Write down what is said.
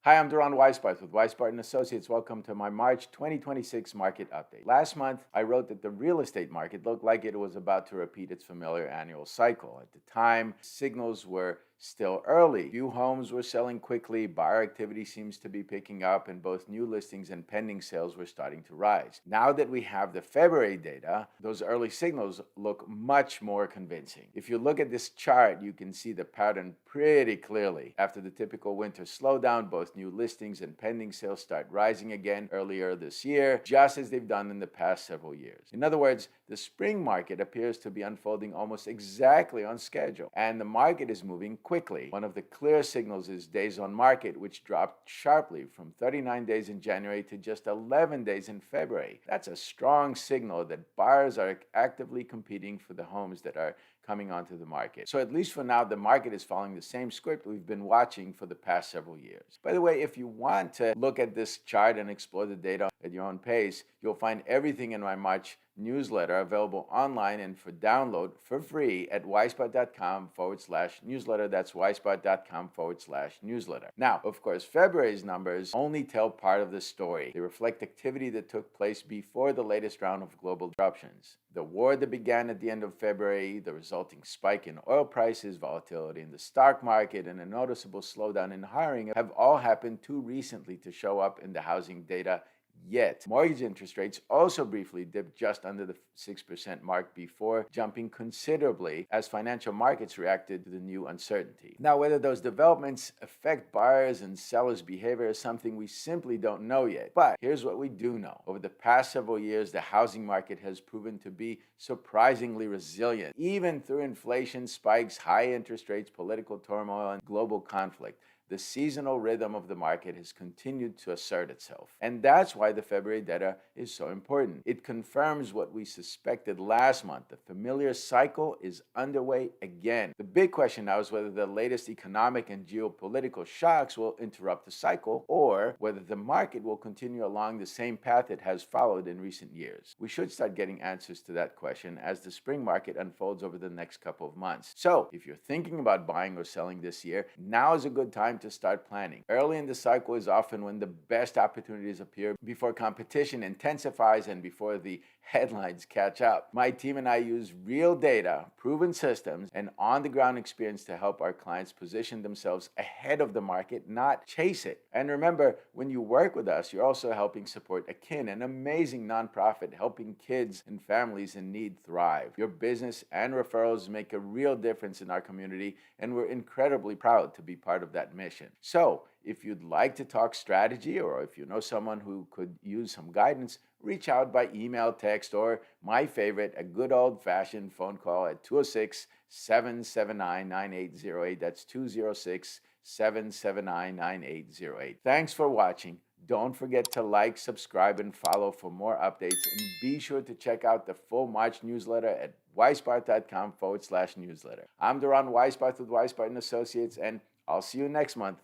Hi, I'm Weisbarth with Weisbarth & Associates. Welcome to my March 2026 market update. Last month, I wrote that the real estate market looked like it was about to repeat its familiar annual cycle. At the time, signals were still early. Few homes were selling quickly, buyer activity seems to be picking up, and both new listings and pending sales were starting to rise. Now that we have the February data, those early signals look much more convincing. If you look at this chart, you can see the pattern pretty clearly. After the typical winter slowdown, both new listings and pending sales start rising again earlier this year, just as they've done in the past several years. In other words, the spring market appears to be unfolding almost exactly on schedule, and the market is moving quickly. One of the clear signals is days on market, which dropped sharply from 39 days in January to just 11 days in February. That's a strong signal that buyers are actively competing for the homes that are coming onto the market. So at least for now, the market is following the same script we've been watching for the past several years. By the way, if you want to look at this chart and explore the data at your own pace, you'll find everything in my March newsletter available online and for download for free at weisbarth.com/newsletter. That's weisbarth.com/newsletter. Now, of course, February's numbers only tell part of the story. They reflect activity that took place before the latest round of global disruptions. The war that began at the end of February, the resulting spike in oil prices, volatility in the stock market, and a noticeable slowdown in hiring have all happened too recently to show up in the housing data yet. Mortgage interest rates also briefly dipped just under the 6% mark before jumping considerably as financial markets reacted to the new uncertainty. Now, whether those developments affect buyers and sellers' behavior is something we simply don't know yet. But here's what we do know. Over the past several years, the housing market has proven to be surprisingly resilient, even through inflation spikes, high interest rates, political turmoil, and global conflict. The seasonal rhythm of the market has continued to assert itself. And that's why the February data is so important. It confirms what we suspected last month. The familiar cycle is underway again. The big question now is whether the latest economic and geopolitical shocks will interrupt the cycle or whether the market will continue along the same path it has followed in recent years. We should start getting answers to that question as the spring market unfolds over the next couple of months. So, if you're thinking about buying or selling this year, now is a good time to start planning. Early in the cycle is often when the best opportunities appear before competition intensifies and before the headlines catch up. My team and I use real data, proven systems, and on-the-ground experience to help our clients position themselves ahead of the market, not chase it. And remember, when you work with us, you're also helping support Akin, an amazing nonprofit helping kids and families in need thrive. Your business and referrals make a real difference in our community, and we're incredibly proud to be part of that mission. So, if you'd like to talk strategy or if you know someone who could use some guidance, reach out by email, text, or my favorite, a good old-fashioned phone call at 206-779-9808. That's 206-779-9808. Thanks for watching. Don't forget to like, subscribe, and follow for more updates. And be sure to check out the full March newsletter at weisbarth.com/newsletter. I'm Weisbarth with Weisbarth & Associates, and I'll see you next month.